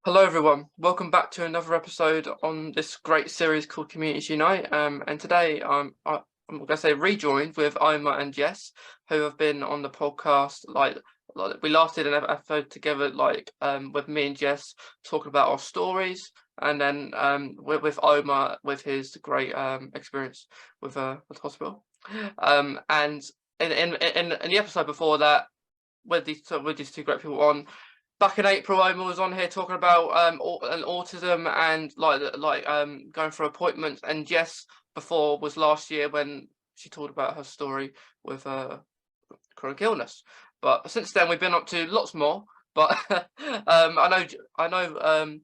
Hello everyone, welcome back to another episode on this great series called Communities Unite. And today I'm going to say rejoined with Omer and Jess, who have been on the podcast. Like we last did an episode together, with me and Jess talking about our stories, and then with Omer with his great experience with the hospital. And in the episode before that, with these two great people on. Back in April, Omer was on here talking about autism and going for appointments. And Jess before was last year when she talked about her story with chronic illness. But since then we've been up to lots more. But I know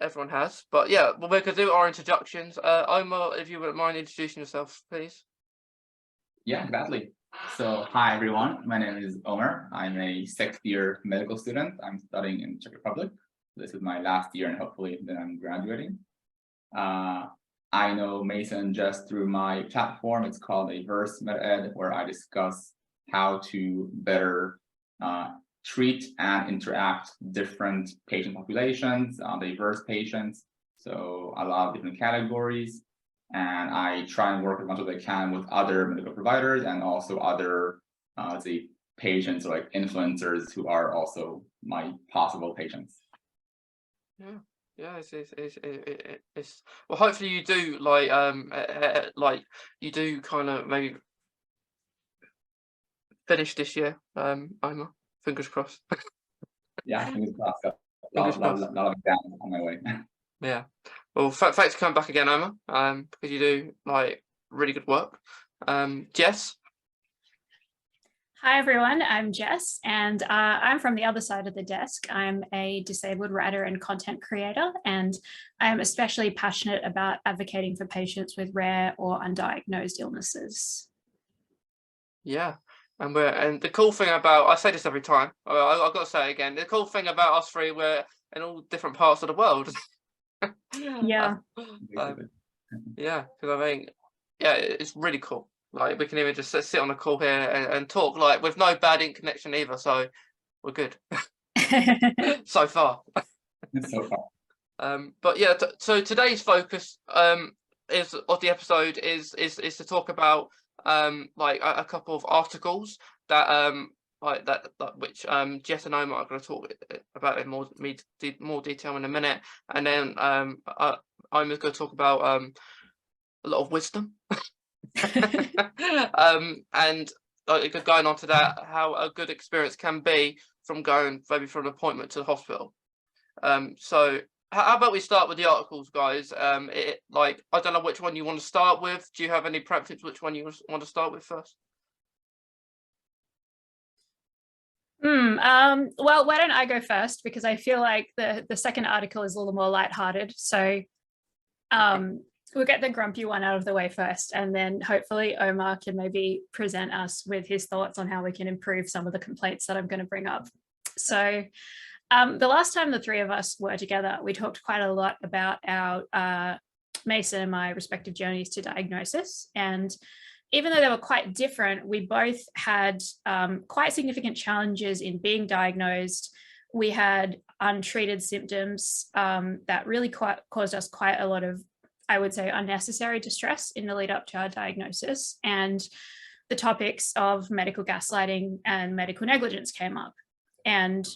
everyone has. But yeah, we're gonna do our introductions. Omer, if you wouldn't mind introducing yourself, please. Yeah, gladly. So, hi everyone, my name is Omer. I'm a 6th year medical student. I'm studying in Czech Republic. This is my last year and hopefully then I'm graduating. I know Mason just through my platform. It's called a Verse MedEd, where I discuss how to better treat and interact different patient populations, diverse patients. So a lot of different categories. And I try and work as much as I can with other medical providers and also other, let's say, patients or like influencers who are also my possible patients. Yeah, it's well. Hopefully, you do you do kind of maybe finish this year. Omer, fingers crossed. Yeah, fingers crossed. Fingers crossed. Lot of exams on my way. Yeah. Well, thanks for coming back again, Omer. Because you do really good work. Jess. Hi everyone, I'm Jess, and I'm from the other side of the desk. I'm a disabled writer and content creator, and I'm especially passionate about advocating for patients with rare or undiagnosed illnesses. Yeah. And the cool thing about, I say this every time, I've got to say it again, the cool thing about us three, we're in all different parts of the world. Yeah. Yeah, because I mean, yeah, it's really cool. Like we can even just sit on a call here and talk with no bad ink connection either, so we're good so far. So far. But yeah, so today's focus is of the episode is to talk about a couple of articles that which Jess and Omer are going to talk about in more detail in a minute, and then Omer's going to talk about a lot of wisdom. And going on to that, how a good experience can be from going maybe from an appointment to the hospital. So how about we start with the articles, guys? I don't know which one you want to start with. Do you have any preference which one you want to start with first? Well, why don't I go first, because I feel like the second article is a little more lighthearted. So we'll get the grumpy one out of the way first, and then hopefully Omer can maybe present us with his thoughts on how we can improve some of the complaints that I'm going to bring up. So the last time the three of us were together, we talked quite a lot about our Mason and my respective journeys to diagnosis. And even though they were quite different, we both had quite significant challenges in being diagnosed. We had untreated symptoms that really caused us quite a lot of, I would say, unnecessary distress in the lead up to our diagnosis. And the topics of medical gaslighting and medical negligence came up. And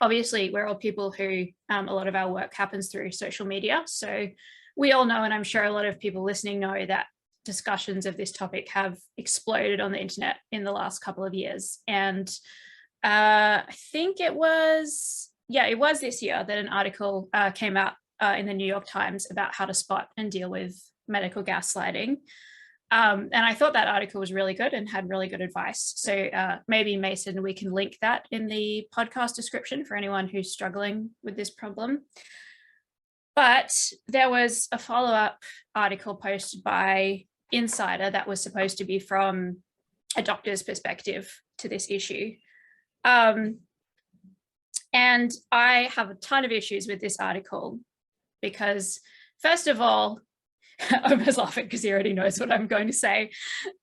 obviously, we're all people who a lot of our work happens through social media. So we all know, and I'm sure a lot of people listening know, that discussions of this topic have exploded on the internet in the last couple of years. And I think it was this year that an article came out in the New York Times about how to spot and deal with medical gaslighting. And I thought that article was really good and had really good advice. So maybe, Mason, we can link that in the podcast description for anyone who's struggling with this problem. But there was a follow-up article posted by Insider that was supposed to be from a doctor's perspective to this issue. And I have a ton of issues with this article because, first of all, Omer's laughing because he already knows what I'm going to say.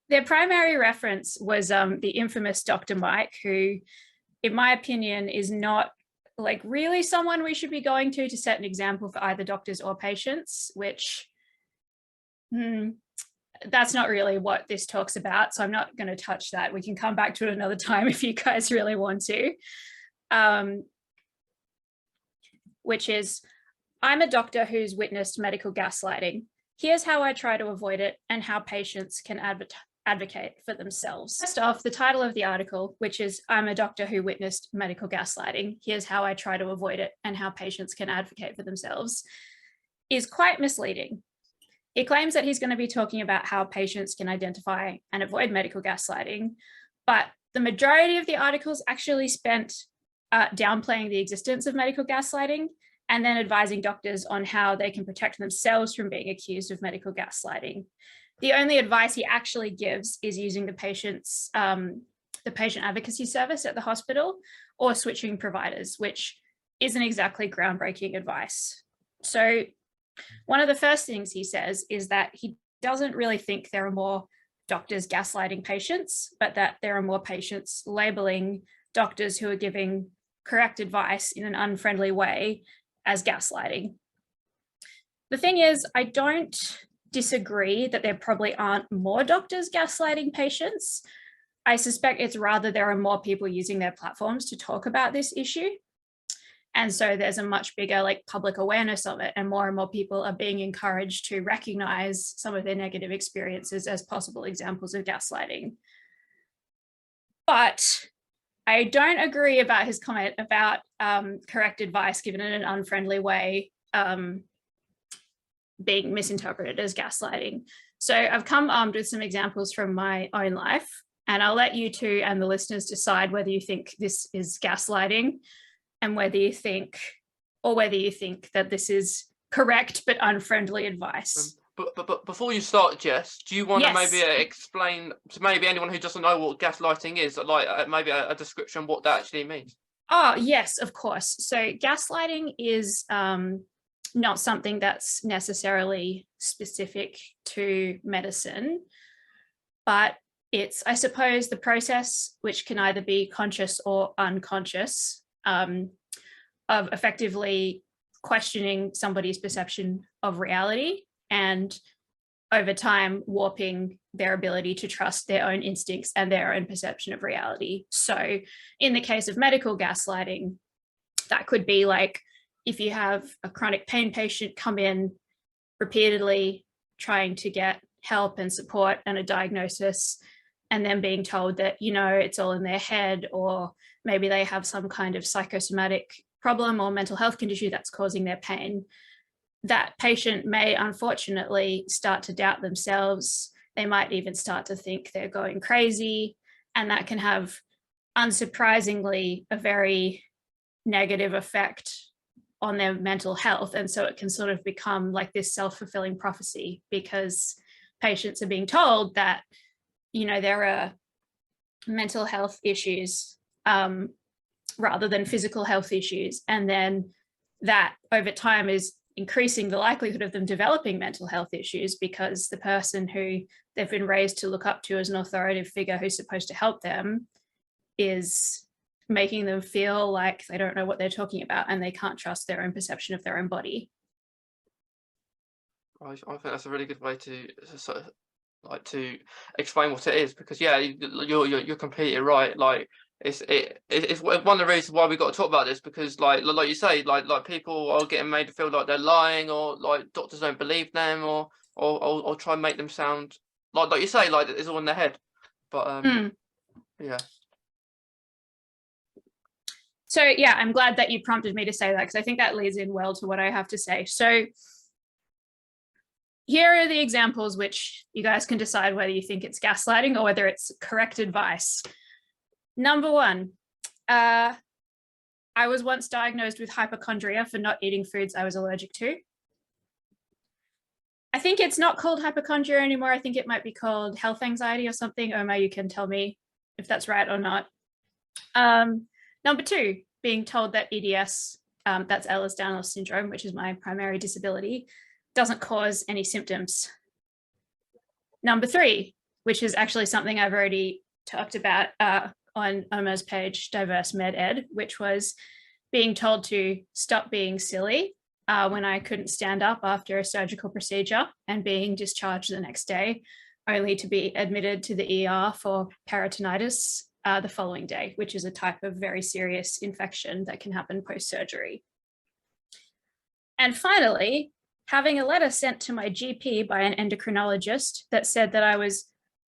Their primary reference was the infamous Dr. Mike, who, in my opinion, is not like really someone we should be going to set an example for either doctors or patients, which that's not really what this talks about. So I'm not going to touch that. We can come back to it another time if you guys really want to. Which is, I'm a doctor who's witnessed medical gaslighting. Here's how I try to avoid it and how patients can advocate for themselves. First off, the title of the article, which is, I'm a doctor who witnessed medical gaslighting. Here's how I try to avoid it and how patients can advocate for themselves, is quite misleading. He claims that he's going to be talking about how patients can identify and avoid medical gaslighting, but the majority of the articles actually spent downplaying the existence of medical gaslighting and then advising doctors on how they can protect themselves from being accused of medical gaslighting. The only advice he actually gives is using the patient advocacy service at the hospital or switching providers, which isn't exactly groundbreaking advice. So one of the first things he says is that he doesn't really think there are more doctors gaslighting patients, but that there are more patients labeling doctors who are giving correct advice in an unfriendly way as gaslighting. The thing is, I don't disagree that there probably aren't more doctors gaslighting patients. I suspect it's rather there are more people using their platforms to talk about this issue. And so there's a much bigger public awareness of it, and more people are being encouraged to recognize some of their negative experiences as possible examples of gaslighting. But I don't agree about his comment about correct advice given in an unfriendly way being misinterpreted as gaslighting. So I've come armed with some examples from my own life, and I'll let you two and the listeners decide whether you think this is gaslighting and whether you think that this is correct but unfriendly advice. But before you start, Jess, do you want to Yes. maybe explain to maybe anyone who doesn't know what gaslighting is, maybe a description of what that actually means? Oh, yes, of course. So gaslighting is not something that's necessarily specific to medicine, but it's, I suppose, the process, which can either be conscious or unconscious, of effectively questioning somebody's perception of reality and over time warping their ability to trust their own instincts and their own perception of reality. So in the case of medical gaslighting, that could be if you have a chronic pain patient come in repeatedly trying to get help and support and a diagnosis, and then being told that, it's all in their head, or maybe they have some kind of psychosomatic problem or mental health condition that's causing their pain. That patient may unfortunately start to doubt themselves. They might even start to think they're going crazy, and that can have, unsurprisingly, a very negative effect on their mental health. And so it can sort of become like this self-fulfilling prophecy, because patients are being told that, there are mental health issues rather than physical health issues. And then that over time is increasing the likelihood of them developing mental health issues, because the person who they've been raised to look up to as an authoritative figure who's supposed to help them is making them feel like they don't know what they're talking about and they can't trust their own perception of their own body. I think that's a really good way to sort of to explain what it is, because you're completely right. It's one of the reasons why we got to talk about this, because like you say, like people are getting made to feel like they're lying, or doctors don't believe them, or try and make them sound like you say, it's all in their head. But yeah. So yeah, I'm glad that you prompted me to say that, because I think that leads in well to what I have to say. So here are the examples which you guys can decide whether you think it's gaslighting or whether it's correct advice. Number one, I was once diagnosed with hypochondria for not eating foods I was allergic to. I think it's not called hypochondria anymore. I think it might be called health anxiety or something. Omer, you can tell me if that's right or not. Number two, being told that EDS, that's Ehlers-Danlos syndrome, which is my primary disability, doesn't cause any symptoms. Number three, which is actually something I've already talked about on Omer's page, Diverse Med Ed, which was being told to stop being silly when I couldn't stand up after a surgical procedure and being discharged the next day, only to be admitted to the ER for peritonitis the following day, which is a type of very serious infection that can happen post-surgery. And finally, having a letter sent to my GP by an endocrinologist that said that I was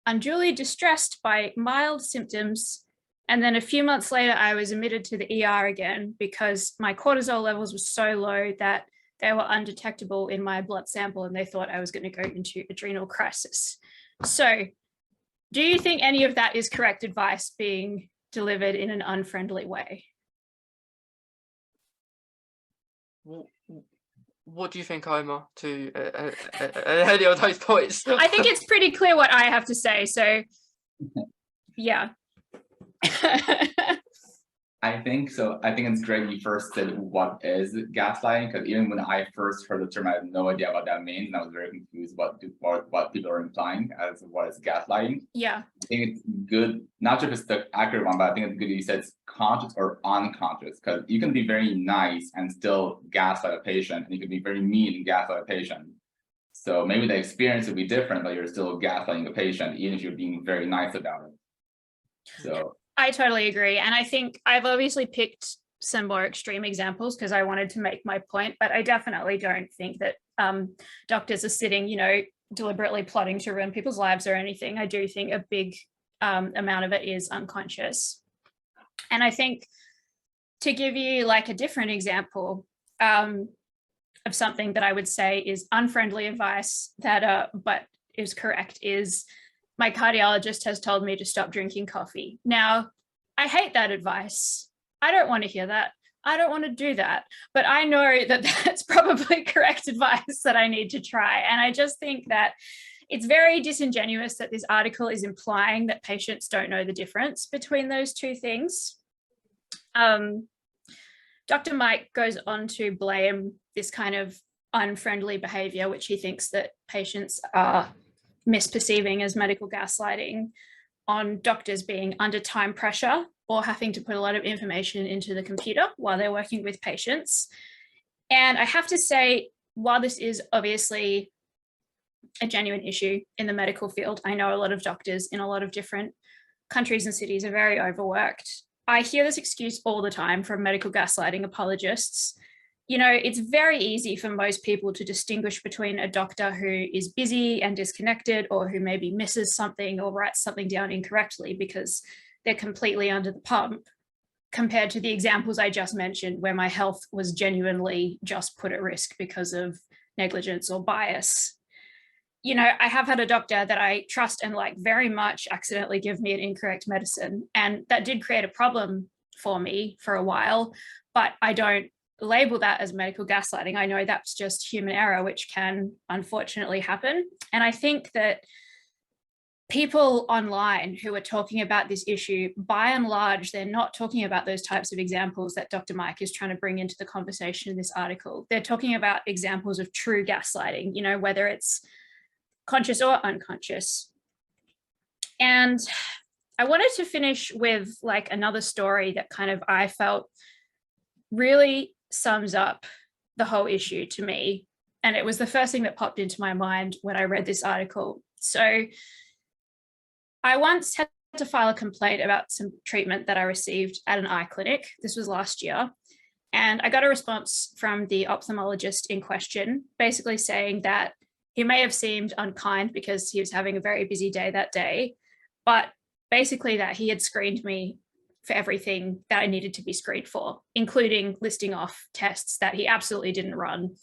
unduly distressed by mild symptoms. And then a few months later, I was admitted to the ER again because my cortisol levels were so low that they were undetectable in my blood sample and they thought I was going to go into adrenal crisis. So do you think any of that is correct advice being delivered in an unfriendly way? What do you think, Omer, to any of those points? I think it's pretty clear what I have to say. So, yeah. I think so. I think it's great you first said what is gaslighting, because even when I first heard the term, I had no idea what that means, and I was very confused what people are implying as what is gaslighting. Yeah. I think it's good, not sure if it's the accurate one, but I think it's good you said it's conscious or unconscious, because you can be very nice and still gaslight a patient, and you can be very mean and gaslight a patient. So maybe the experience would be different, but you're still gaslighting a patient, even if you're being very nice about it. So I totally agree. And I think I've obviously picked some more extreme examples because I wanted to make my point, but I definitely don't think that doctors are sitting, deliberately plotting to ruin people's lives or anything. I do think a big amount of it is unconscious. And I think to give you like a different example of something that I would say is unfriendly advice that but is correct is my cardiologist has told me to stop drinking coffee. Now, I hate that advice. I don't want to hear that. I don't want to do that. But I know that that's probably correct advice that I need to try. And I just think that it's very disingenuous that this article is implying that patients don't know the difference between those two things. Dr. Mike goes on to blame this kind of unfriendly behavior, which he thinks that patients are misperceiving as medical gaslighting, on doctors being under time pressure or having to put a lot of information into the computer while they're working with patients. And I have to say, while this is obviously a genuine issue in the medical field, I know a lot of doctors in a lot of different countries and cities are very overworked. I hear this excuse all the time from medical gaslighting apologists. It's very easy for most people to distinguish between a doctor who is busy and disconnected or who maybe misses something or writes something down incorrectly because they're completely under the pump, compared to the examples I just mentioned where my health was genuinely just put at risk because of negligence or bias. I have had a doctor that I trust and like very much accidentally give me an incorrect medicine, and that did create a problem for me for a while, but I don't label that as medical gaslighting. I know that's just human error, which can unfortunately happen. And I think that people online who are talking about this issue, by and large, they're not talking about those types of examples that Dr. Mike is trying to bring into the conversation in this article. They're talking about examples of true gaslighting, whether it's conscious or unconscious. And I wanted to finish with like another story that kind of I felt really sums up the whole issue to me. And it was the first thing that popped into my mind when I read this article. So I once had to file a complaint about some treatment that I received at an eye clinic. This was last year. And I got a response from the ophthalmologist in question, basically saying that he may have seemed unkind because he was having a very busy day that day, but basically that he had screened me for everything that I needed to be screened for, including listing off tests that he absolutely didn't run.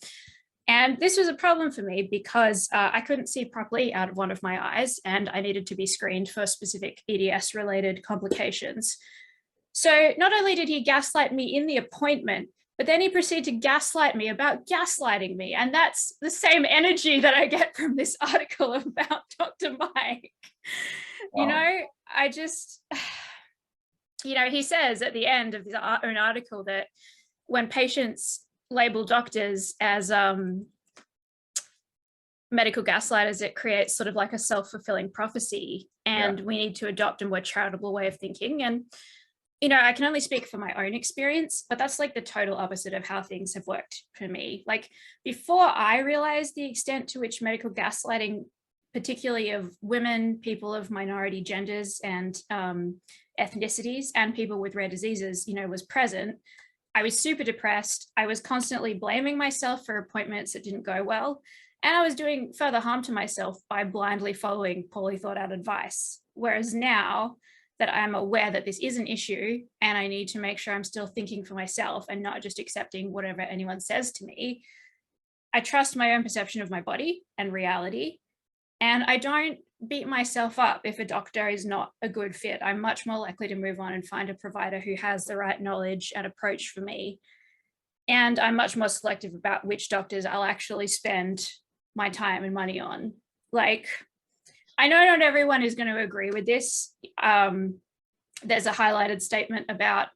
And this was a problem for me because I couldn't see properly out of one of my eyes, and I needed to be screened for specific EDS-related complications. So not only did he gaslight me in the appointment, but then he proceeded to gaslight me about gaslighting me. And that's the same energy that I get from this article about Dr. Mike. Wow. I just... he says at the end of his own article that when patients label doctors as medical gaslighters, it creates sort of like a self-fulfilling prophecy, and we need to adopt a more charitable way of thinking. And I can only speak for my own experience, but that's like the total opposite of how things have worked for me. Like before I realized the extent to which medical gaslighting, particularly of women, people of minority genders and ethnicities, and people with rare diseases, was present, I was super depressed. I was constantly blaming myself for appointments that didn't go well. And I was doing further harm to myself by blindly following poorly thought out advice. Whereas now that I'm aware that this is an issue and I need to make sure I'm still thinking for myself and not just accepting whatever anyone says to me, I trust my own perception of my body and reality. And I don't beat myself up if a doctor is not a good fit. I'm much more likely to move on and find a provider who has the right knowledge and approach for me. And I'm much more selective about which doctors I'll actually spend my time and money on. Like, I know not everyone is going to agree with this. There's a highlighted statement about,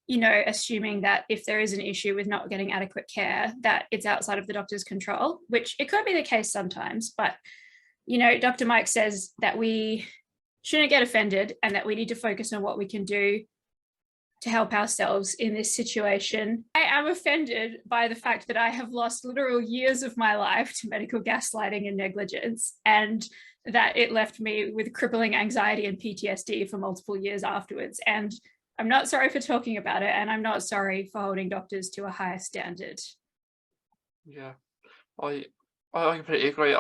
assuming that if there is an issue with not getting adequate care, that it's outside of the doctor's control, which it could be the case sometimes. But, Dr. Mike says that we shouldn't get offended and that we need to focus on what we can do to help ourselves in this situation. I am offended by the fact that I have lost literal years of my life to medical gaslighting and negligence, and that it left me with crippling anxiety and PTSD for multiple years afterwards. And I'm not sorry for talking about it, and I'm not sorry for holding doctors to a higher standard. Yeah, I completely agree.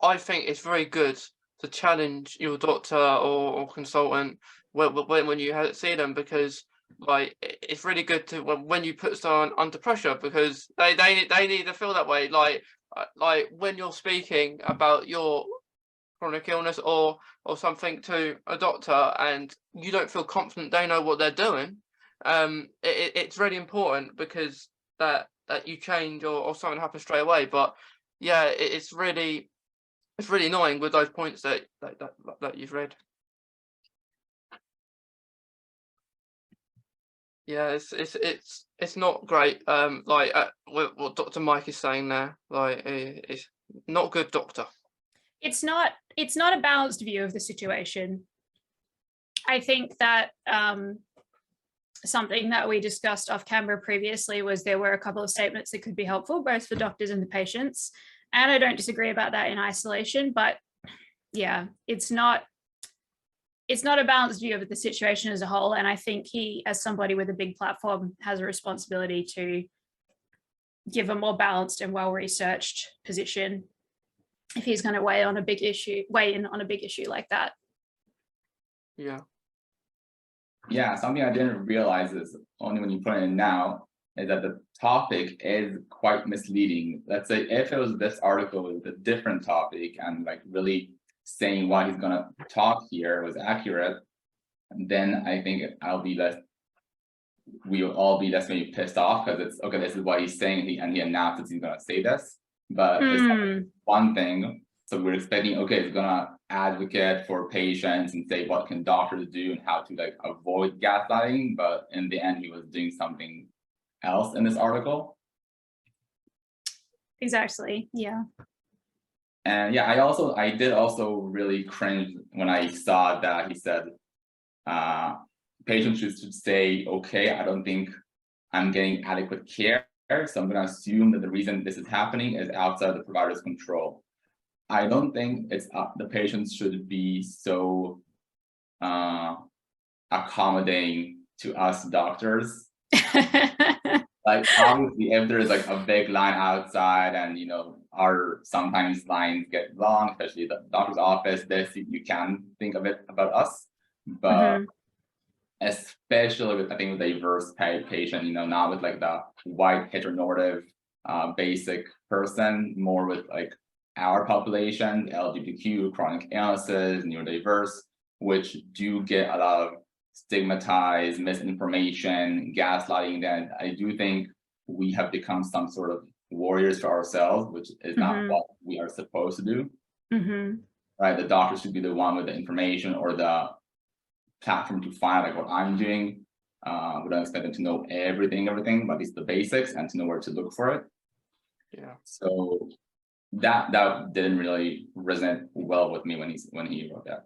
I think it's very good to challenge your doctor or consultant when you see them, because like it's really good to when you put someone under pressure, because they need to feel that way. Like when you're speaking about your chronic illness or something to a doctor and you don't feel confident they know what they're doing, it's really important, because that you change or something happens straight away. But yeah, it's really annoying with those points that you've read. Yeah, it's not great. What Dr. Mike is saying there, like it's not good, doctor. It's not a balanced view of the situation. I think that something that we discussed off camera previously was there were a couple of statements that could be helpful both for doctors and the patients. And I don't disagree about that in isolation, but yeah, it's not a balanced view of the situation as a whole. And I think he, as somebody with a big platform, has a responsibility to give a more balanced and well-researched position if he's going to weigh in on a big issue like that. Yeah, something I didn't realize is only when you put it in now is that the topic is quite misleading. Let's say if it was this article with a different topic and like really saying what he's gonna talk here was accurate, then I think we will all be less maybe pissed off, because it's okay, this is what he's saying and he announces he's gonna say this. But it's one thing. So we're expecting, okay, he's gonna advocate for patients and say what can doctors do and how to like avoid gaslighting, but in the end he was doing something else in this article. Exactly. Yeah. And yeah, I did also really cringe when I saw that he said patients should say, okay, I don't think I'm getting adequate care, so I'm going to assume that the reason this is happening is outside the provider's control. I don't think it's the patients should be so accommodating to us doctors. Like obviously if there's like a big line outside and our sometimes lines get long, especially the doctor's office, this you can think of it about us, but especially with, I think, with a diverse patient, not with like the white heteronormative basic person, more with like our population, LGBTQ, chronic illnesses, neurodiverse, which do get a lot of stigmatized, misinformation, gaslighting. That I do think we have become some sort of warriors for ourselves, which is not what we are supposed to do. Right? The doctor should be the one with the information or the platform to find like what I'm doing. We don't expect them to know everything, but at least the basics and to know where to look for it. Yeah. So that didn't really resonate well with me when he wrote that.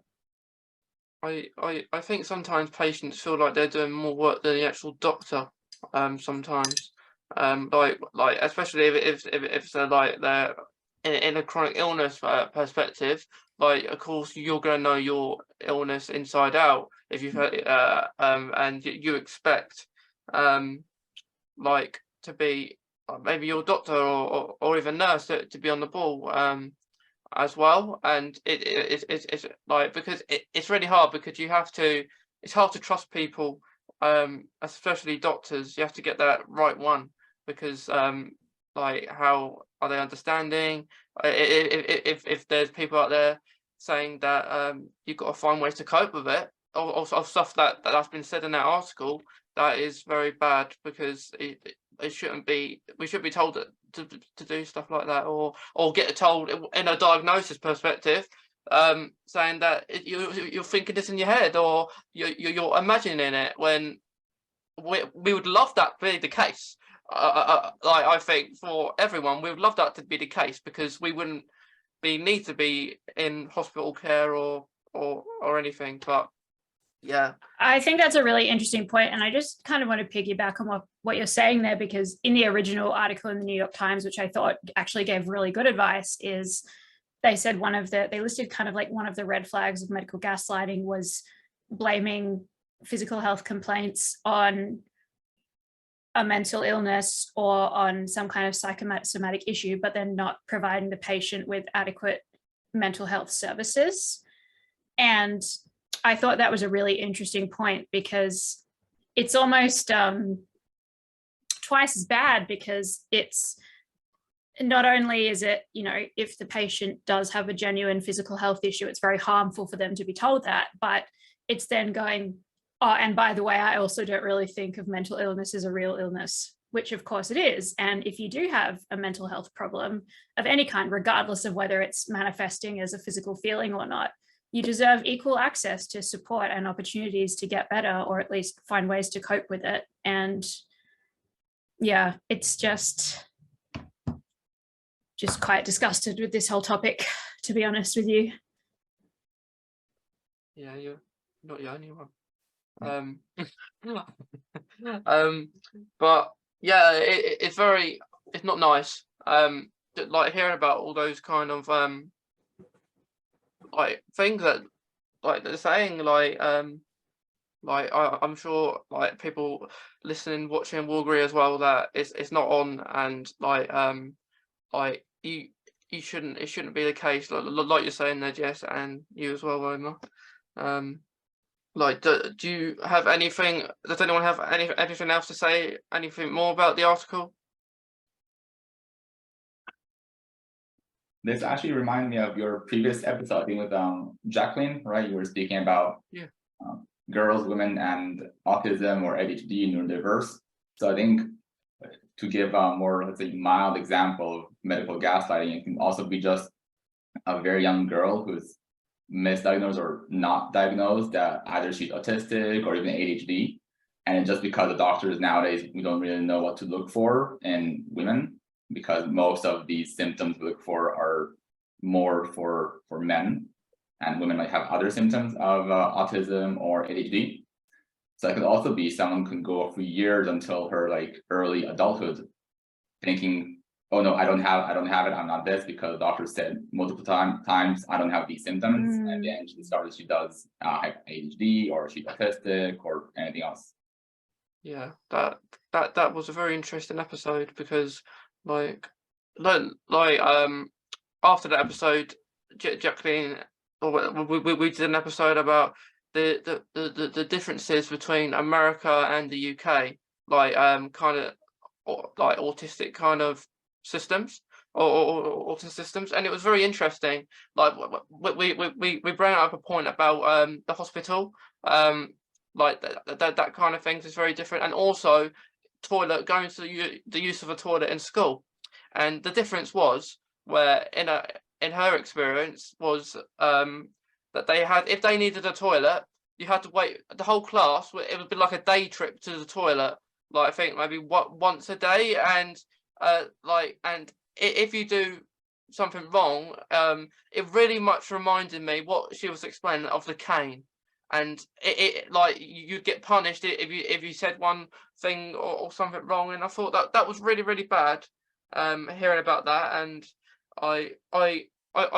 I think sometimes patients feel like they're doing more work than the actual doctor. Sometimes, like especially if they're like they're in a chronic illness perspective. Like, of course, you're going to know your illness inside out if you've had and you expect like to be maybe your doctor or even nurse to be on the ball as well. And it's like, because it's really hard, because it's hard to trust people, especially doctors. You have to get that right one, because like, how are they understanding? If there's people out there saying that you've got to find ways to cope with it, or stuff that's been said in that article, that is very bad, because it shouldn't be. We should be told that to do stuff like that, or get told in a diagnosis perspective, saying that you're thinking this in your head, or you're imagining it, when we would love that to be the case. Like, I think for everyone, we would love that to be the case, because we wouldn't need to be in hospital care or anything. But yeah, I think that's a really interesting point, and I just kind of want to piggyback on what you're saying there, because in the original article in the New York Times, which I thought actually gave really good advice, is they said they listed kind of like one of the red flags of medical gaslighting was blaming physical health complaints on a mental illness or on some kind of psychosomatic issue, but then not providing the patient with adequate mental health services. And I thought that was a really interesting point, because it's almost twice as bad, because it's not only is it, if the patient does have a genuine physical health issue, it's very harmful for them to be told that, but it's then going, oh, and by the way, I also don't really think of mental illness as a real illness, which of course it is. And if you do have a mental health problem of any kind, regardless of whether it's manifesting as a physical feeling or not, you deserve equal access to support and opportunities to get better, or at least find ways to cope with it. And yeah, it's just quite disgusted with this whole topic, to be honest with you. Yeah, you're not the only one. But yeah, it's not nice. Like, hearing about all those kind of like things that, like, they're saying, like I'm sure, like, people listening, watching will agree as well that it's not on, and like you shouldn't, it shouldn't be the case, like you're saying there, Jess, and you as well, Roma. Like, do you have anything? Does anyone have anything else to say? Anything more about the article? This actually reminded me of your previous episode, I think, with Jacqueline, right? You were speaking about girls, women, and autism or ADHD, neurodiverse. So I think, to give a more, let's say, mild example of medical gaslighting, it can also be just a very young girl who's misdiagnosed or not diagnosed, that either she's autistic or even ADHD. And just because the doctors nowadays, we don't really know what to look for in women, because most of these symptoms we look for are more for men, and women might have other symptoms of autism or ADHD. So it could also be someone could go for years until her like early adulthood, thinking, oh no, I don't have it, I'm not this, because the doctor said multiple times I don't have these symptoms, and then she does have ADHD, or she's autistic, or anything else. Yeah, that was a very interesting episode, because like after the episode, Jacqueline, we did an episode about the differences between America and the UK, like kind of like autistic kind of systems, or autism systems, and it was very interesting. Like, we brought up a point about the hospital, like that kind of things is very different, and also going to the use of a toilet in school. And the difference was, where in her experience was that they had, if they needed a toilet, you had to wait the whole class. It would be like a day trip to the toilet, like I think maybe once a day, and and if you do something wrong, it really much reminded me what she was explaining of the cane. and it like you'd get punished if you said one thing or something wrong. And I thought that was really, really bad. Hearing about that, and I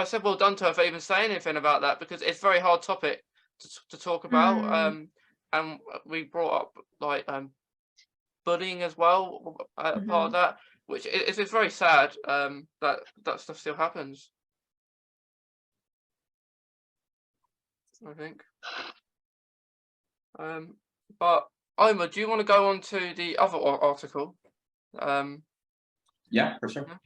said well done to her for even saying anything about that, because it's a very hard topic to talk about. And we brought up like bullying as well, part of that, which is very sad, that stuff still happens, I think. But Omer, do you want to go on to the other article? Yeah, for sure. Yeah.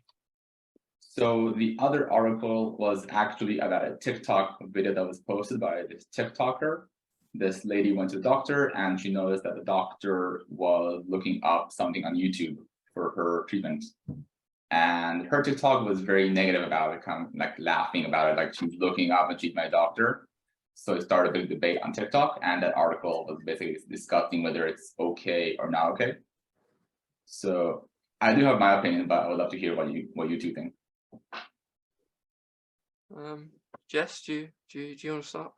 So the other article was actually about a TikTok video that was posted by this TikToker. This lady went to the doctor and she noticed that the doctor was looking up something on YouTube for her treatment. And her TikTok was very negative about it, kind of like laughing about it, like she's looking up and she's my doctor. So it started a big debate on TikTok, and that article was basically discussing whether it's okay or not okay. So I do have my opinion, but I would love to hear what you two think. Jess, do you want to start?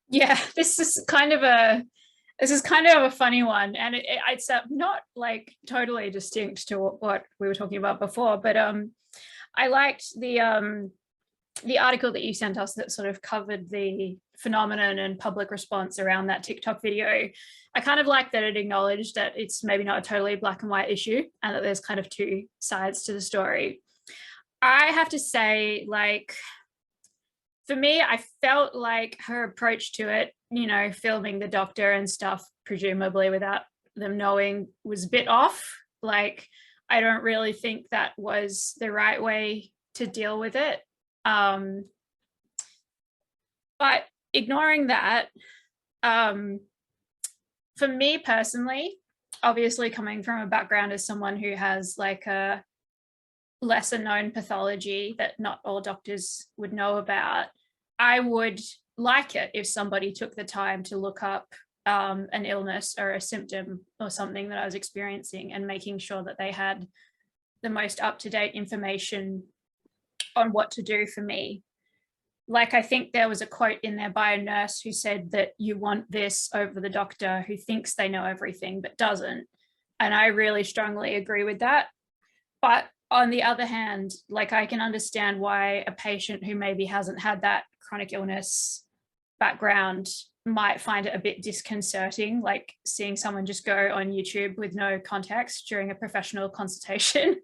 Yeah, this is kind of a funny one, and it's not like totally distinct to what we were talking about before, but I liked the article that you sent us that sort of covered the phenomenon and public response around that TikTok video. I kind of like that it acknowledged that it's maybe not a totally black and white issue, and that there's kind of two sides to the story. I have to say, like, for me, I felt like her approach to it, you know, filming the doctor and stuff, presumably without them knowing, was a bit off. Like, I don't really think that was the right way to deal with it. But ignoring that, for me personally, obviously coming from a background as someone who has like a lesser known pathology that not all doctors would know about, I would like it if somebody took the time to look up an illness or a symptom or something that I was experiencing, and making sure that they had the most up-to-date information on what to do for me. Like, I think there was a quote in there by a nurse who said that you want this over the doctor who thinks they know everything but doesn't. And I really strongly agree with that. But on the other hand, like, I can understand why a patient who maybe hasn't had that chronic illness background might find it a bit disconcerting, like seeing someone just go on YouTube with no context during a professional consultation.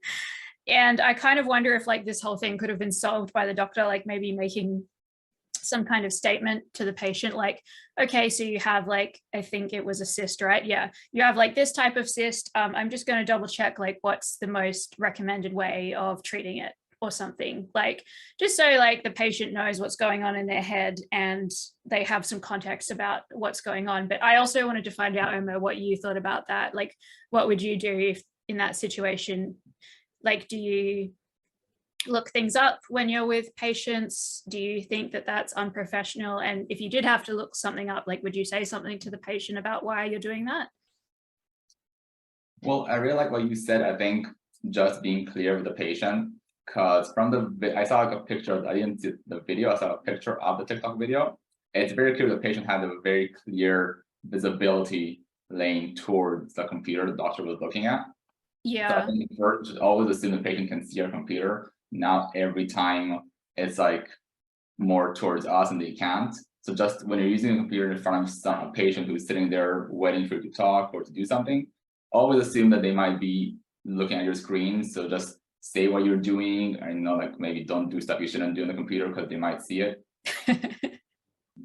And I kind of wonder if like this whole thing could have been solved by the doctor, like maybe making some kind of statement to the patient, like, okay, so you have like, I think it was a cyst, right? Yeah, you have like this type of cyst. I'm just going to double check like what's the most recommended way of treating it or something, like, just so like the patient knows what's going on in their head and they have some context about what's going on. But I also wanted to find out, Omer, what you thought about that. Like, what would you do if in that situation? Like, do you look things up when you're with patients? Do you think that that's unprofessional? And if you did have to look something up, like, would you say something to the patient about why you're doing that? Well, I really like what you said. I think just being clear with the patient, because from I saw like a picture, I didn't see the video, I saw a picture of the TikTok video. It's very clear the patient had a very clear visibility lane towards the computer the doctor was looking at. Yeah. So I think we should always assume the patient can see our computer. Not every time it's like more towards us and they can't. So just when you're using a computer in front of a patient who's sitting there waiting for you to talk or to do something, always assume that they might be looking at your screen. So just say what you're doing, and like maybe don't do stuff you shouldn't do on the computer because they might see it.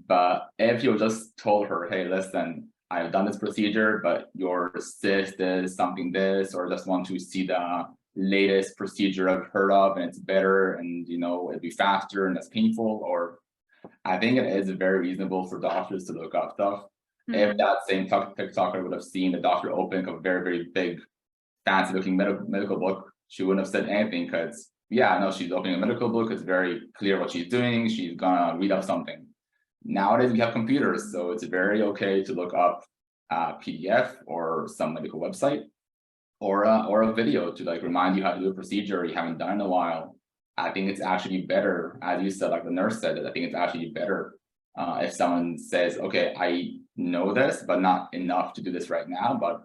But if you just told her, hey, listen, I've done this procedure, but your cyst is something this, or just want to see the latest procedure I've heard of and it's better and it'd be faster and less painful, or I think it is very reasonable for doctors to look up stuff. If that same TikToker would have seen the doctor open a very, very big, fancy looking medical book, she wouldn't have said anything, because yeah, no, she's opening a medical book, it's very clear what she's doing, she's gonna read up something. Nowadays we have computers, so it's very okay to look up a PDF or some medical website, or a video to like remind you how to do a procedure you haven't done in a while. I think it's actually better, as you said, like the nurse said, I think it's actually better If someone says, okay, I know this, but not enough to do this right now, but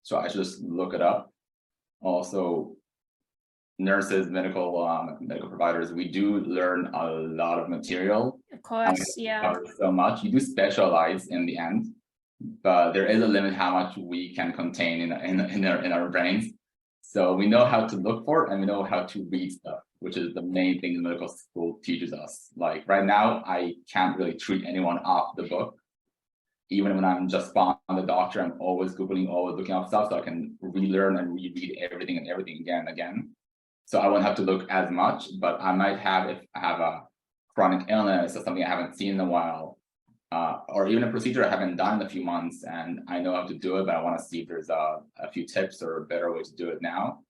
so I should just look it up. Also, nurses, medical providers, we do learn a lot of material. Of course, yeah. Cover so much. You do specialize in the end, but there is a limit how much we can contain in our brains. So we know how to look for it, and we know how to read stuff, which is the main thing the medical school teaches us. Like right now, I can't really treat anyone off the book. Even when I'm just on the doctor, I'm always Googling, always looking up stuff, so I can relearn and reread everything again and again. So I won't have to look as much, but I might have, if I have a chronic illness or something I haven't seen in a while, or even a procedure I haven't done in a few months, and I know how to do it, but I want to see if there's a few tips or a better way to do it now.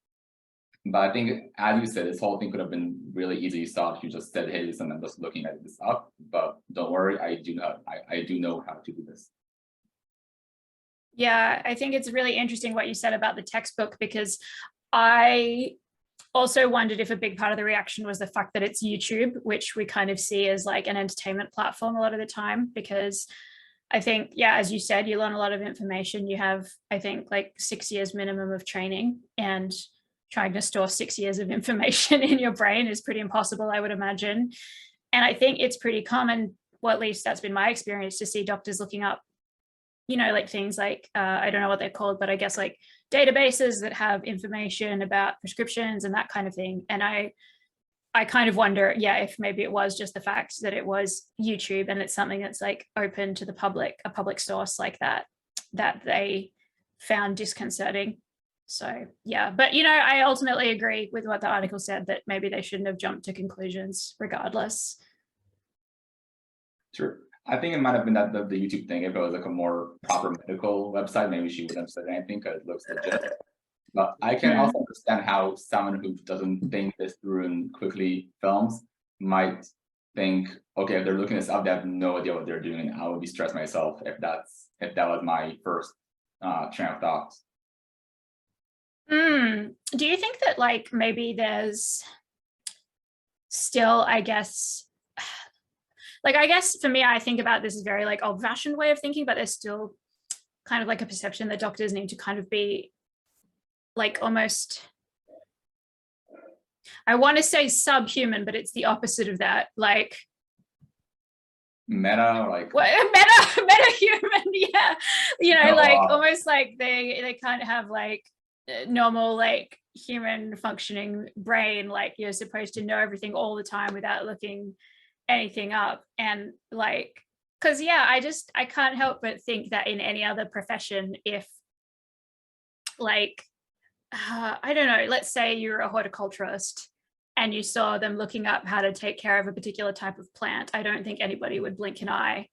But I think, as you said, this whole thing could have been really easily solved if you just said, hey, listen, I'm just looking at this up. But don't worry, I do know how to do this. Yeah, I think it's really interesting what you said about the textbook, because I also wondered if a big part of the reaction was the fact that it's YouTube, which we kind of see as like an entertainment platform a lot of the time, because I think, yeah, as you said, you learn a lot of information. You have, I think, like 6 years minimum of training, and trying to store 6 years of information in your brain is pretty impossible, I would imagine. And I think it's pretty common, well, at least that's been my experience, to see doctors looking up, you know, like things like, I don't know what they're called, but I guess like databases that have information about prescriptions and that kind of thing. And I kind of wonder, yeah, if maybe it was just the fact that it was YouTube and it's something that's like open to the public, a public source like that, that they found disconcerting. So yeah, but you know, I ultimately agree with what the article said, that maybe they shouldn't have jumped to conclusions regardless. Sure. I think it might have been that the YouTube thing. If it was like a more proper medical website, maybe she wouldn't have said anything because it looks legit. But I can also understand how someone who doesn't think this through and quickly films might think, okay, if they're looking this up, they have no idea what they're doing. I would be stressed myself if that was my first train of thought. Do you think that like maybe there's still, I guess, like, I guess for me, I think about this as very like old-fashioned way of thinking, but there's still kind of like a perception that doctors need to kind of be like almost, I want to say subhuman, but it's the opposite of that. Like meta, like meta human, yeah. You know, like almost like they kind of have like normal like human functioning brain, like you're supposed to know everything all the time without looking anything up. And like, because yeah, I can't help but think that in any other profession, if like I don't know, let's say you're a horticulturist and you saw them looking up how to take care of a particular type of plant, I don't think anybody would blink an eye.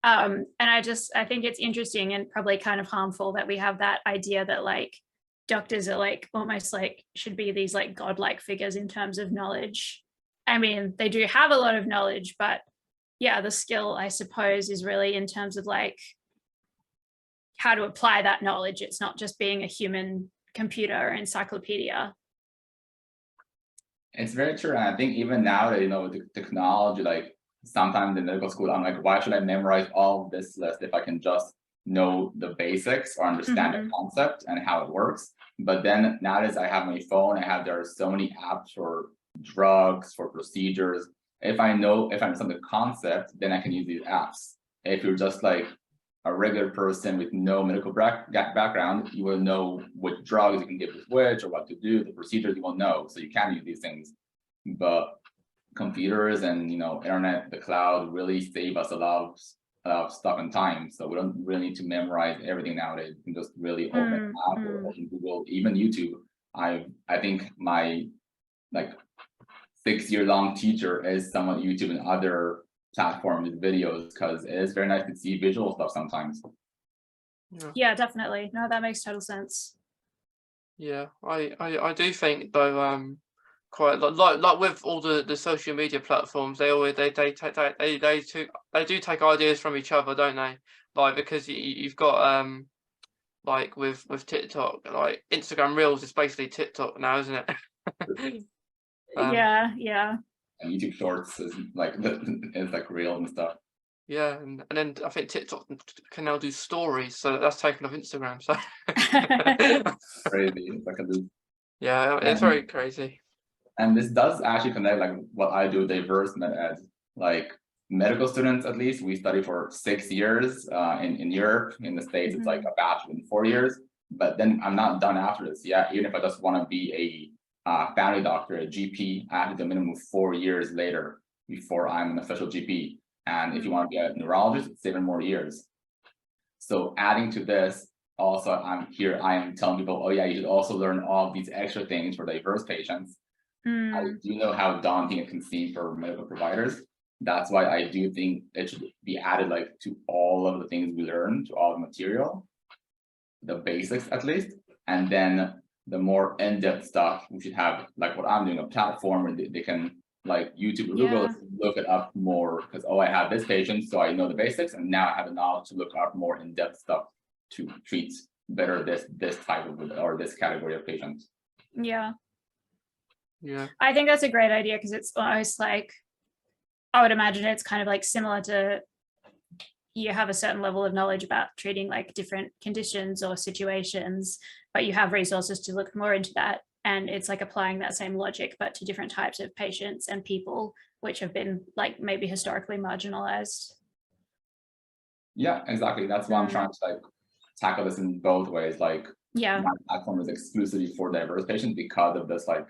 And I think it's interesting and probably kind of harmful that we have that idea that like doctors are like almost like should be these like godlike figures in terms of knowledge. I mean, they do have a lot of knowledge, but yeah, the skill, I suppose, is really in terms of like how to apply that knowledge. It's not just being a human computer or encyclopedia. It's very true. And I think even now that, you know, with the technology, like sometimes in medical school, I'm like, why should I memorize all this list if I can just know the basics or understand the concept and how it works? But then nowadays I have my phone, there are so many apps for drugs, for procedures. If I understand the concept, then I can use these apps. If you're just like a regular person with no medical background, you will know what drugs you can give with which or what to do, the procedures you won't know, so you can use these things. But computers and, you know, internet, the cloud really save us a lot of stuff and time. So we don't really need to memorize everything nowadays. You can just really open an app or open Google, even YouTube. I think my like 6-year-long teacher is someone YouTube and other platforms with videos, because it is very nice to see visual stuff sometimes. Yeah, definitely. No, that makes total sense. Yeah, I do think though, quite like with all the social media platforms, they do take ideas from each other, don't they? Like because you've got like with TikTok, like Instagram Reels is basically TikTok now, isn't it? Yeah. And YouTube Shorts is like is like real and stuff. Yeah, and then I think TikTok can now do stories, so that's taken off Instagram. So Crazy. It's like a loop. yeah, it's very crazy. And this does actually connect like what I do diverse med ed. Like medical students, at least, we study for 6 years in Europe. In the States, it's like a bachelor in 4 years. But then I'm not done after this. Yeah, even if I just want to be a family doctor, a GP, I have to do a minimum of 4 years later before I'm an official GP. And if you want to be a neurologist, it's 7 more years. So adding to this, also I am telling people, oh yeah, you should also learn all these extra things for diverse patients. I do know how daunting it can seem for medical providers. That's why I do think it should be added like to all of the things we learn, to all the material, the basics at least, and then the more in-depth stuff we should have, like what I'm doing, a platform where they can, like YouTube or Google, look it up more, because oh, I have this patient, so I know the basics, and now I have the knowledge to look up more in-depth stuff to treat better this type of or this category of patients. Yeah. Yeah, I think that's a great idea, because it's almost like, I would imagine it's kind of like similar to, you have a certain level of knowledge about treating like different conditions or situations, but you have resources to look more into that. And it's like applying that same logic, but to different types of patients and people, which have been like maybe historically marginalized. Yeah, exactly. That's why I'm trying to like tackle this in both ways. Like, yeah, my platform is exclusively for diverse patients because of this like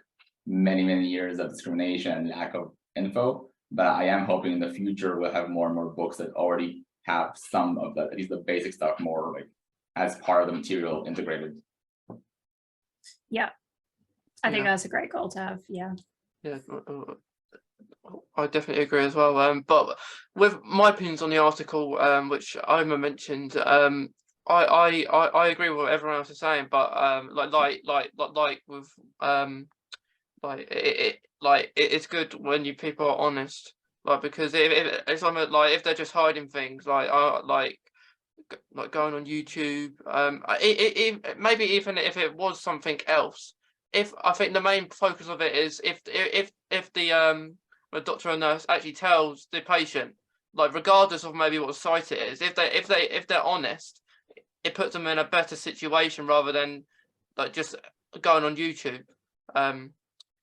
many years of discrimination and lack of info. But I am hoping in the future we'll have more and more books that already have some of the, at least the basic stuff, more like as part of the material integrated. Yeah, I think that's a great goal to have. Yeah. Yeah, I definitely agree as well. But with my opinions on the article, which Omer mentioned, I agree with what everyone else is saying. But like with it's good when you people are honest, like, because if it's like if they're just hiding things, like going on YouTube, maybe even if it was something else. If I think the main focus of it is if the doctor or nurse actually tells the patient, like regardless of maybe what site it is, if they're honest, it puts them in a better situation rather than like just going on YouTube,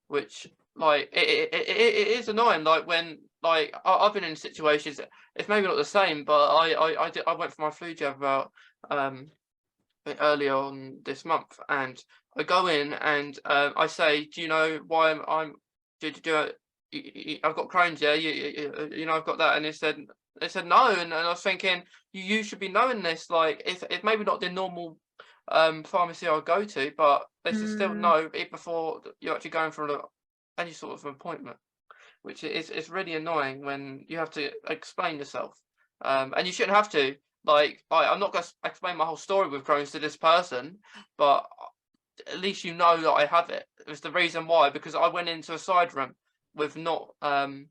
which like it is annoying. Like when like I've been in situations, it's maybe not the same, but I went for my flu jab about earlier on this month, and I go in and I say, do you know why I've got Crohn's, yeah, you know I've got that, and they said no, and I was thinking you should be knowing this, like it's maybe not the normal pharmacy I go to, but they should still know it before you're actually going for any sort of appointment, which is really annoying when you have to explain yourself, and you shouldn't have to. Like, I'm not going to explain my whole story with Crohn's to this person, but at least you know that I have it. It's the reason why, because I went into a side room with not lot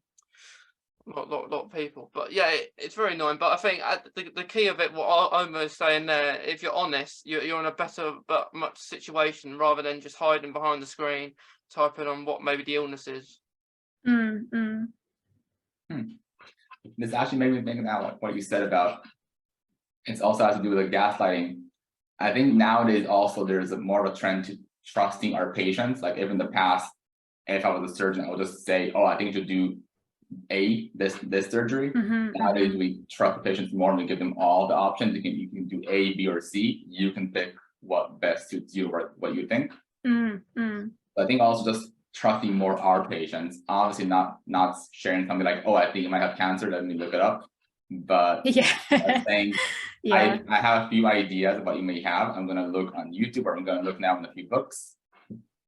of people. But yeah, it's very annoying. But I think the key of it, what Omer is saying there, if you're honest, you're in a better but much situation rather than just hiding behind the screen, typing on what maybe the illness is. This actually made me think about what you said about it's also has to do with the gaslighting. I think nowadays also there's more of a trend to trusting our patients. Like, if in the past, if I was a surgeon, I would just say, oh, I think you should do this surgery. Nowadays we trust the patients more and we give them all the options. You can do A, B, or C. You can pick what best suits you or what you think. I think also just trusting more our patients, obviously not sharing something like, oh, I think you might have cancer, let me look it up. But saying, I have a few ideas of what you may have. I'm going to look on YouTube, or I'm going to look now in a few books.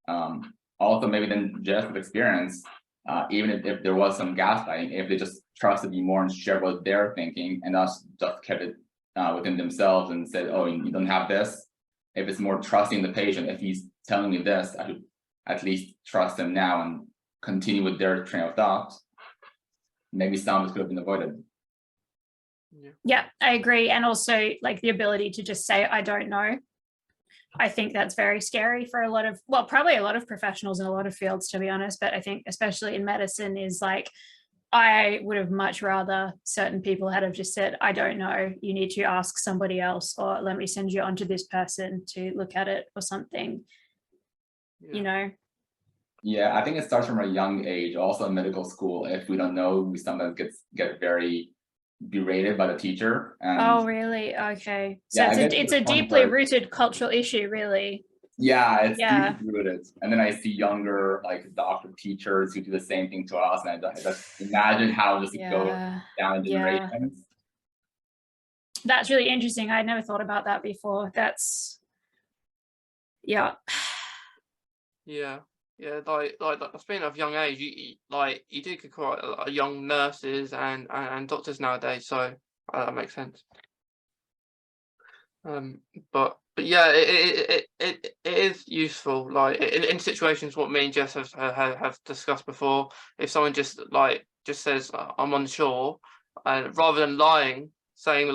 Also, maybe then just with experience, even if there was some gaslighting, if they just trusted me more and shared what they're thinking, and us just kept it within themselves and said, oh, you don't have this. If it's more trusting the patient, if he's telling me this, I should at least trust him now and continue with their train of thought. Maybe some of this could have been avoided. Yeah, I agree. And also like the ability to just say, I don't know, I think that's very scary for a lot of, well, probably a lot of professionals in a lot of fields, to be honest, but I think especially in medicine is like, I would have much rather certain people had have just said, I don't know, you need to ask somebody else, or let me send you on to this person to look at it or something, you know? Yeah, I think it starts from a young age. Also in medical school, if we don't know, we sometimes get very berated by the teacher. And oh, really? Okay. So yeah, it's a deeply rooted cultural issue, really. Yeah, it's Yeah. deeply rooted. And then I see younger like doctor teachers who do the same thing to us, and I just imagine how this would go down the generations. That's really interesting. I never thought about that before. That's yeah. Like speaking of young age, you do get quite a lot of young nurses and doctors nowadays, so that makes sense. But yeah, it is useful. Like in situations what me and Jess have discussed before, if someone just says I'm unsure, and rather than lying, saying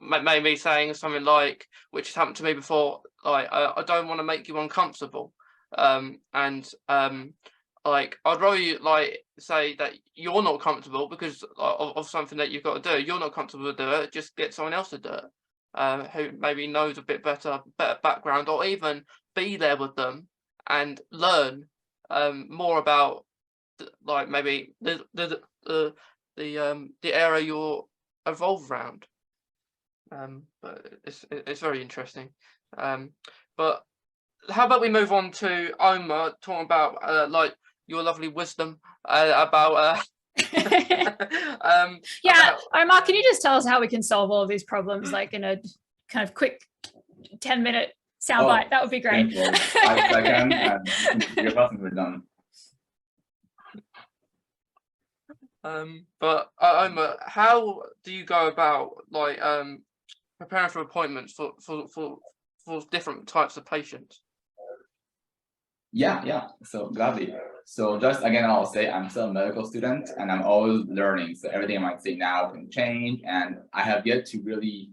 maybe saying something like, which has happened to me before, like I don't want to make you uncomfortable, like I'd rather you say that you're not comfortable because of something that you've got to do. You're not comfortable to do it. Just get someone else to do it, who maybe knows a bit better background, or even be there with them and learn more about like maybe the area you're evolved around. But it's very interesting. But how about we move on to Omer, talking about like your lovely wisdom about yeah, Omar, can you just tell us how we can solve all of these problems, like in a kind of quick 10-minute soundbite? That would be great. 5 seconds, and give us and we're done. But Omer, how do you go about like preparing for appointments for different types of patients? Yeah. So gladly. So just again, I'll say I'm still a medical student and I'm always learning. So everything I might say now can change. And I have yet to really,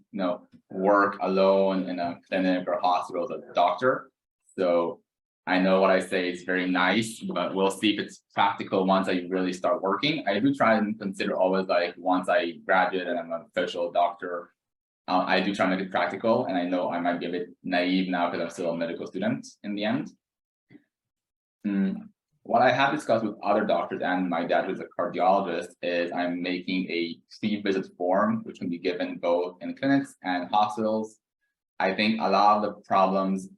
work alone in a clinic or hospital as a doctor. So I know what I say is very nice, but we'll see if it's practical once I really start working. I do try and consider always like once I graduate and I'm an official doctor, I do try to make it practical. And I know I might be a bit naive now because I'm still a medical student in the end. What I have discussed with other doctors and my dad, who's a cardiologist, is I'm making a pre-visit form, which can be given both in clinics and hospitals. I think a lot of the problems,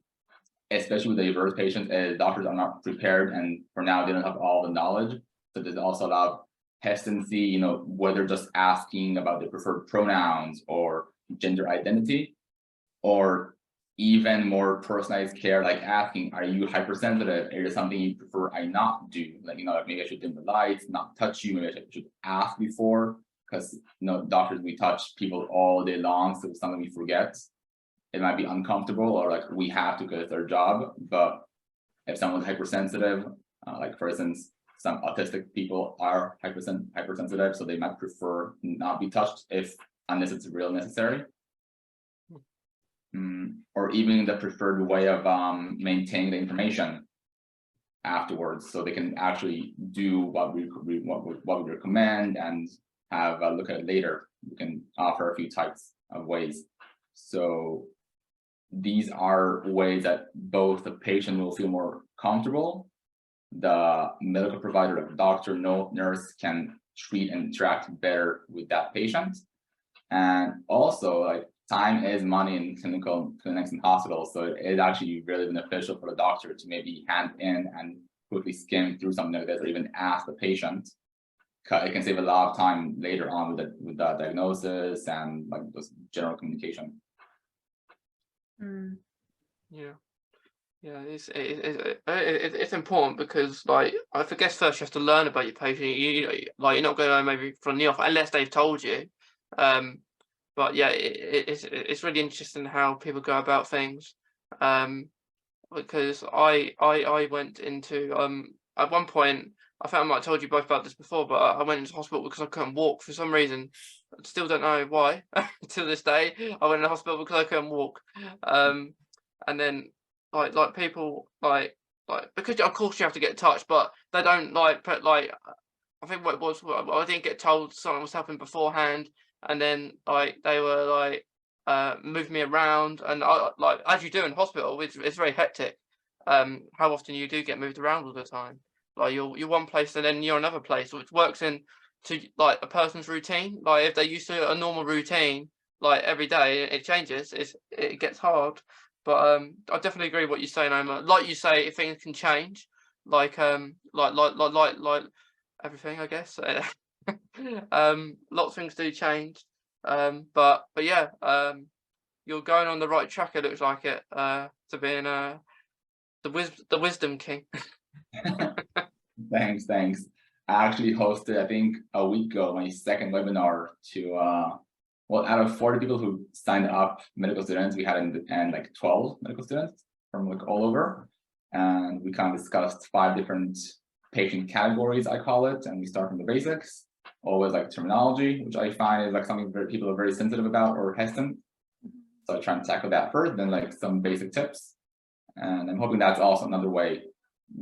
especially with the diverse patients, is doctors are not prepared, and for now they don't have all the knowledge. So there's also a lot of hesitancy, whether just asking about their preferred pronouns or gender identity, or even more personalized care, like asking, are you hypersensitive? Is there something you prefer I not do? Like, maybe I should dim the lights, not touch you, maybe I should ask before, because, doctors, we touch people all day long, so it's something we forget. It might be uncomfortable, or like we have to because it's our job. But if someone's hypersensitive, like for instance, some autistic people are hypersensitive, so they might prefer not be touched unless it's real necessary. Or even the preferred way of maintaining the information afterwards, so they can actually do what we recommend and have a look at it later. We can offer a few types of ways. So these are ways that both the patient will feel more comfortable, the medical provider, the doctor, nurse, can treat and interact better with that patient. And also, like, time is money in clinics and hospitals, so it is actually really beneficial for the doctor to maybe hand in and quickly skim through something like this, or even ask the patient. It can save a lot of time later on with the diagnosis and like just general communication. Yeah, it's important because, like, I guess first you have to learn about your patient. You're not going to maybe from the off unless they've told you. But yeah, it's really interesting how people go about things. Because I went into at one point, I think I might have told you both about this before, but I went into hospital because I couldn't walk for some reason. Still don't know why to this day. I went in the hospital because I couldn't walk. And then like people because of course you have to get touched, but they don't put I think what it was, I didn't get told something was happening beforehand, and then they were moved me around, and I as you do in hospital, it's very hectic. How often you do get moved around all the time? Like you're one place and then you're another place, which works in to a person's routine. Like if they're used to a normal routine, every day, it changes. It gets hard. But I definitely agree with what you're saying, Omar. Like you say, things can change. Like everything, I guess. Lots of things do change. But yeah, you're going on the right track. It looks like it to being the wisdom king. Thanks. I actually hosted, I think a week ago, my second webinar to, well, out of 40 people who signed up, medical students, we had in the end 12 medical students from all over. And we kind of discussed 5 different patient categories, I call it. And we start from the basics, always terminology, which I find is something people are very sensitive about or hesitant. So I try and tackle that first, then some basic tips. And I'm hoping that's also another way,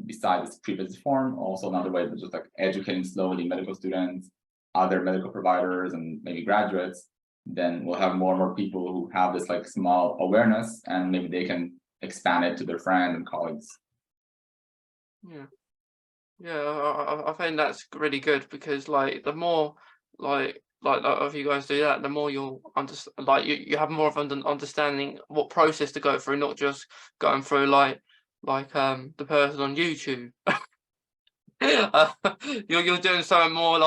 besides this pre-visit form, also another way of just educating slowly medical students, other medical providers, and maybe graduates. Then we'll have more and more people who have this small awareness, and maybe they can expand it to their friends and colleagues. Yeah, I think that's really good, because the more if you guys do that, the more you'll understand. You have more of an understanding what process to go through, not just going through the person on YouTube. You're doing something more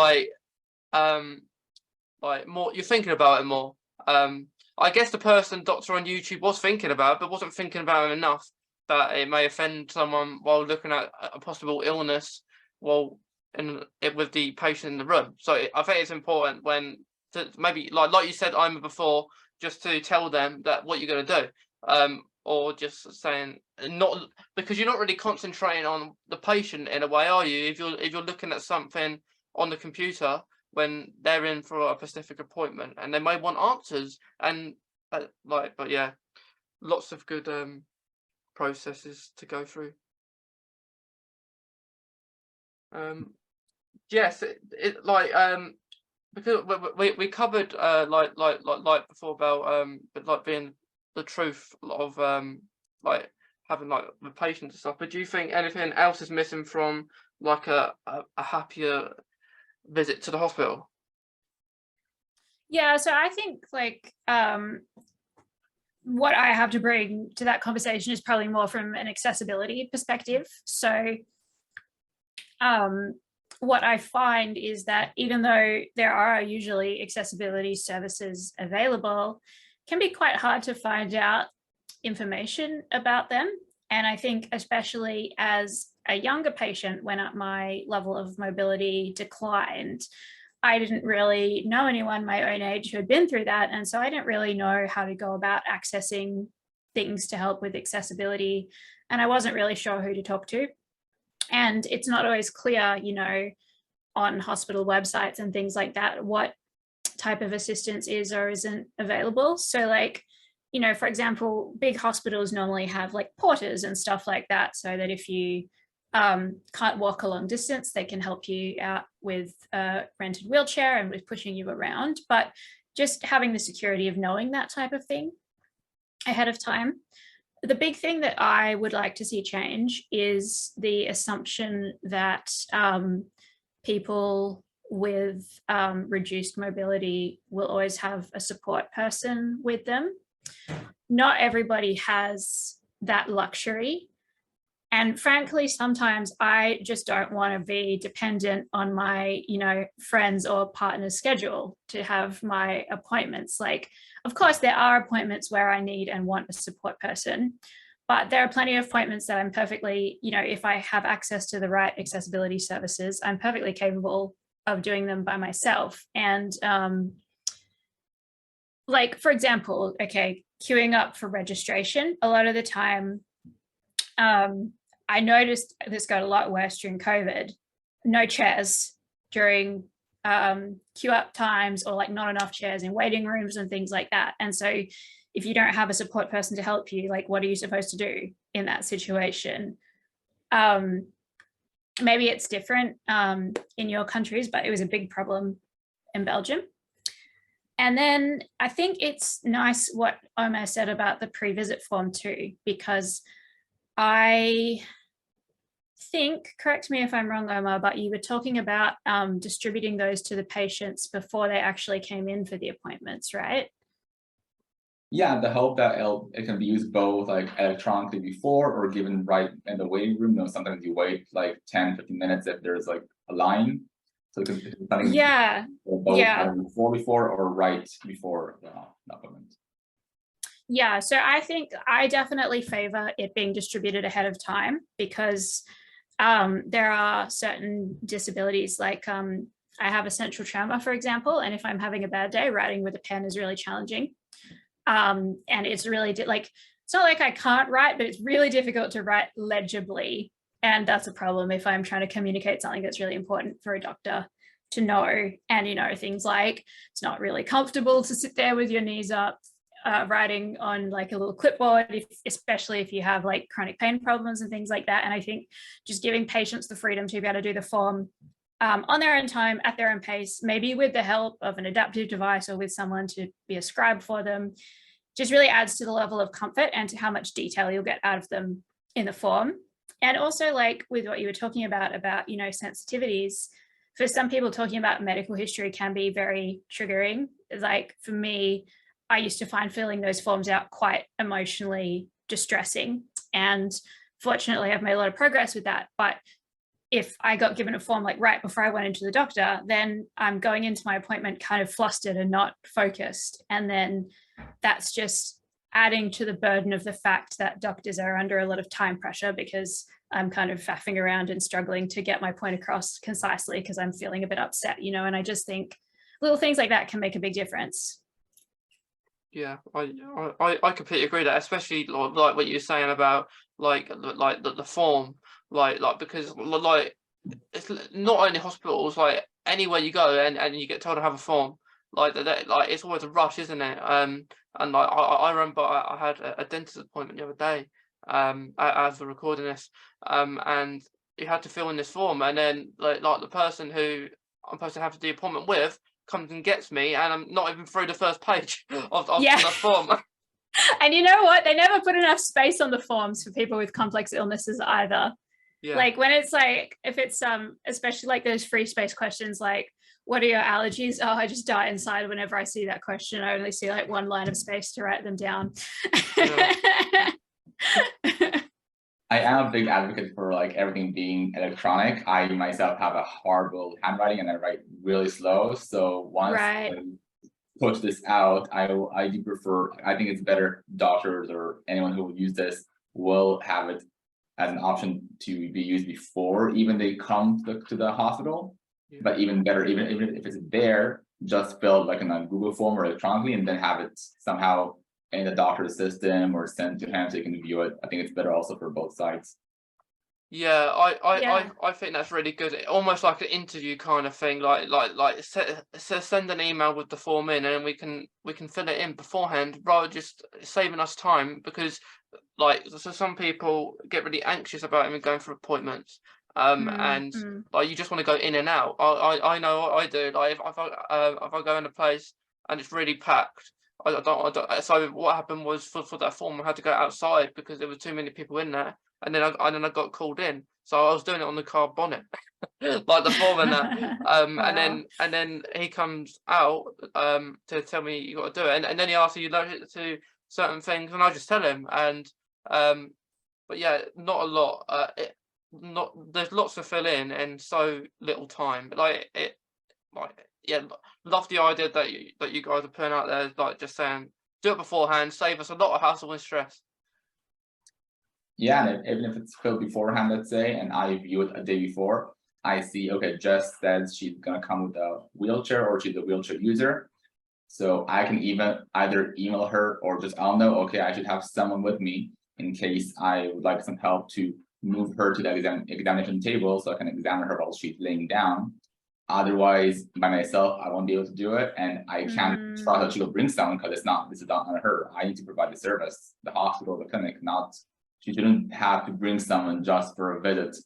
more. You're thinking about it more. I guess the doctor on YouTube was thinking about it, but wasn't thinking about it enough that it may offend someone while looking at a possible illness with the patient in the room. So I think it's important when to maybe like you said, Ima, before, just to tell them that what you're going to do, or just saying, not because you're not really concentrating on the patient in a way, are you? If you're looking at something on the computer when they're in for a specific appointment, and they may want answers, and but yeah, lots of good processes to go through. Yes, because we covered before about but being the truth of having the patients and stuff. But do you think anything else is missing from a happier visit to the hospital? Yeah, so I think what I have to bring to that conversation is probably more from an accessibility perspective. So what I find is that even though there are usually accessibility services available, it can be quite hard to find out information about them. And I think especially as a younger patient, when my level of mobility declined, I didn't really know anyone my own age who had been through that. And so I didn't really know how to go about accessing things to help with accessibility. And I wasn't really sure who to talk to. And it's not always clear, on hospital websites and things like that, what type of assistance is or isn't available. So for example, big hospitals normally have porters and stuff like that, so that if you can't walk a long distance, they can help you out with a rented wheelchair and with pushing you around. But just having the security of knowing that type of thing ahead of time. The big thing that I would like to see change is the assumption that people with reduced mobility will always have a support person with them. Not everybody has that luxury. And frankly, sometimes I just don't want to be dependent on my, friends or partner's schedule to have my appointments. Of course, there are appointments where I need and want a support person, but there are plenty of appointments that I'm perfectly, if I have access to the right accessibility services, I'm perfectly capable of doing them by myself. And for example, queuing up for registration, a lot of the time, I noticed this got a lot worse during COVID. No chairs during queue up times or like not enough chairs in waiting rooms and things like that. And so if you don't have a support person to help you, like what are you supposed to do in that situation? Maybe it's different in your countries, but it was a big problem in Belgium. And then I think it's nice what Omer said about the pre-visit form too, because I think, correct me if I'm wrong, Omer, but you were talking about distributing those to the patients before they actually came in for the appointments, right? Yeah, the hope that it can be used both like electronically before or given right in the waiting room. You know, sometimes you wait like 10-15 minutes if there's like a line. So yeah, both before or right before the appointment. Yeah, so I think I definitely favor it being distributed ahead of time because there are certain disabilities like I have a central tremor, for example, and if I'm having a bad day, writing with a pen is really challenging. And it's really like, it's not like I can't write, but it's really difficult to write legibly. And that's a problem if I'm trying to communicate something that's really important for a doctor to know. And, you know, things like it's not really comfortable to sit there with your knees up, writing on like a little clipboard, especially if you have like chronic pain problems and things like that. And I think just giving patients the freedom to be able to do the form on their own time, at their own pace, maybe with the help of an adaptive device or with someone to be a scribe for them, just really adds to the level of comfort and to how much detail you'll get out of them in the form. And also like with what you were talking about, you know, sensitivities, for some people talking about medical history can be very triggering. Like for me, I used to find filling those forms out quite emotionally distressing. And fortunately, I've made a lot of progress with that. But if I got given a form like right before I went into the doctor, then I'm going into my appointment kind of flustered and not focused. And then that's just adding to the burden of the fact that doctors are under a lot of time pressure because I'm kind of faffing around and struggling to get my point across concisely because I'm feeling a bit upset, you know, and I just think little things like that can make a big difference. Yeah, I completely agree that, especially like what you were saying about like the form, like because like it's not only hospitals, like anywhere you go and you get told to have a form, like that, like it's always a rush, isn't it? And like I remember I had a dentist appointment the other day, as we're recording this, and you had to fill in this form, and then like the person who I'm supposed to have the appointment with comes and gets me, and I'm not even through the first page of the form. And you know what? They never put enough space on the forms for people with complex illnesses either. Yeah. Like when it's like, if it's especially like those free space questions, like what are your allergies? Oh, I just die inside whenever I see that question. I only see like one line of space to write them down. Yeah. I am a big advocate for like everything being electronic. I myself have a horrible handwriting and I write really slow. So once I push this out, I do prefer, I think it's better doctors or anyone who will use this will have it as an option to be used before even they come to the hospital. Yeah. But even better, even if it's there, just fill like in a Google form or electronically and then have it somehow in the doctor's system or sent to him so you can view it. I think it's better also for both sides. Yeah, I think that's really good. Almost like an interview kind of thing. Like send an email with the form in, and we can fill it in beforehand, rather just saving us time, because like so some people get really anxious about even going for appointments. And like you just want to go in and out. I know what I do. Like if I go in a place and it's really packed, I don't. So what happened was for that form I had to go outside because there were too many people in there. And then I got called in, so I was doing it on the car bonnet, like the form and that. Wow. and then he comes out to tell me you got to do it, and then he asks you to certain things, and I just tell him. And but yeah, not a lot. There's lots to fill in and so little time. Like yeah, love the idea that you guys are putting out there, like just saying do it beforehand, save us a lot of hassle and stress. Yeah, and even if it's filled beforehand, let's say, and I view it a day before, I see, okay, Jess says she's gonna come with a wheelchair or she's a wheelchair user. So I can even either email her or just I'll know, okay, I should have someone with me in case I would like some help to move her to the examination table so I can examine her while she's laying down. Otherwise, by myself, I won't be able to do it, and I can't trust that she will bring someone because this is not on her. I need to provide the service, the hospital, the clinic. Not she shouldn't have to bring someone just for a visit,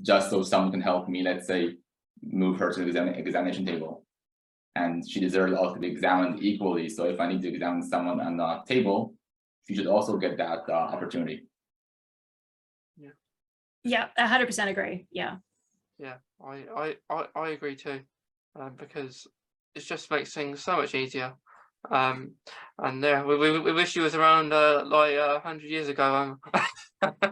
just so someone can help me. Let's say move her to the examination table, and she deserves also to be examined equally. So if I need to examine someone on the table, she should also get that opportunity. Yeah, 100% agree. Yeah. Yeah, I agree too, because it just makes things so much easier. And yeah, we wish she was around like 100 years ago. But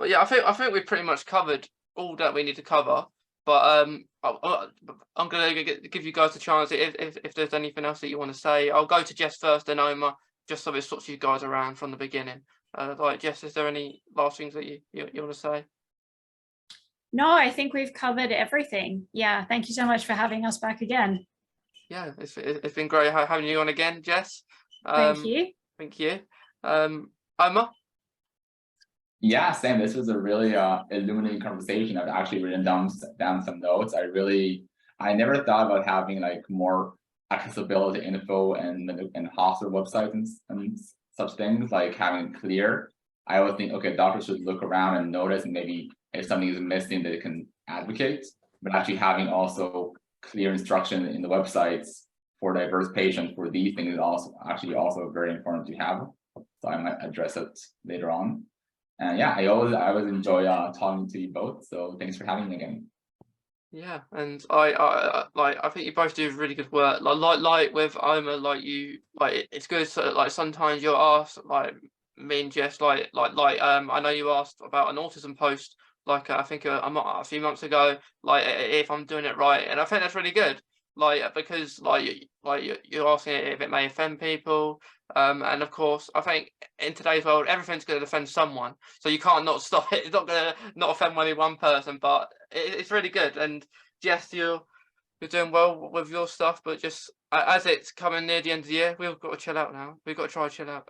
yeah, I think we pretty much covered all that we need to cover. But I'm gonna give you guys a chance if there's anything else that you want to say. I'll go to Jess first, then Omer, just so it sorts you guys around from the beginning. Like Jess, is there any last things that you want to say? No, I think we've covered everything. Yeah, thank you so much for having us back again. Yeah, it's been great having you on again, Jess. Thank you. Thank you. Omer? Yeah, Sam, this was a really illuminating conversation. I've actually written down some notes. I never thought about having like more accessibility info and hospital websites and such things, like having it clear. I always think, okay, doctors should look around and notice, and maybe if something is missing, they can advocate. But actually having also clear instruction in the websites for diverse patients for these things is also very important to have. So I might address it later on. And yeah, I always enjoy talking to you both. So thanks for having me again. Yeah, and I think you both do really good work. Like with Omer, it's good. So like sometimes you're asked, like me and Jess, I know you asked about an autism post, like I think a few months ago, like if I'm doing it right, and I think that's really good. Like because you're asking if it may offend people, and of course I think in today's world everything's going to offend someone, so you can't not stop it. It's not going to not offend only one person, but it's really good. And Jess, you're doing well with your stuff, but just as it's coming near the end of the year, we've got to chill out now. We've got to try to chill out.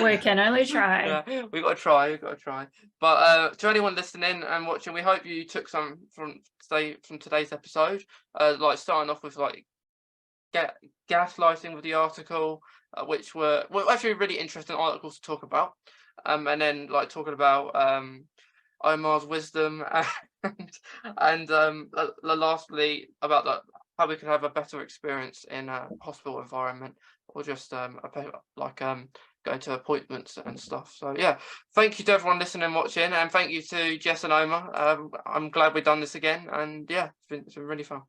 We can only try. Yeah, we've got to try. But to anyone listening and watching, we hope you took some from today's episode. Like starting off with like gaslighting with the article, which were actually really interesting articles to talk about. And then like talking about Omar's wisdom and lastly about how we can have a better experience in a hospital environment, or just going to appointments and stuff. So yeah, thank you to everyone listening and watching, and thank you to Jess and Omer. I'm glad we've done this again, and yeah, it's been really fun.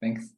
Thanks.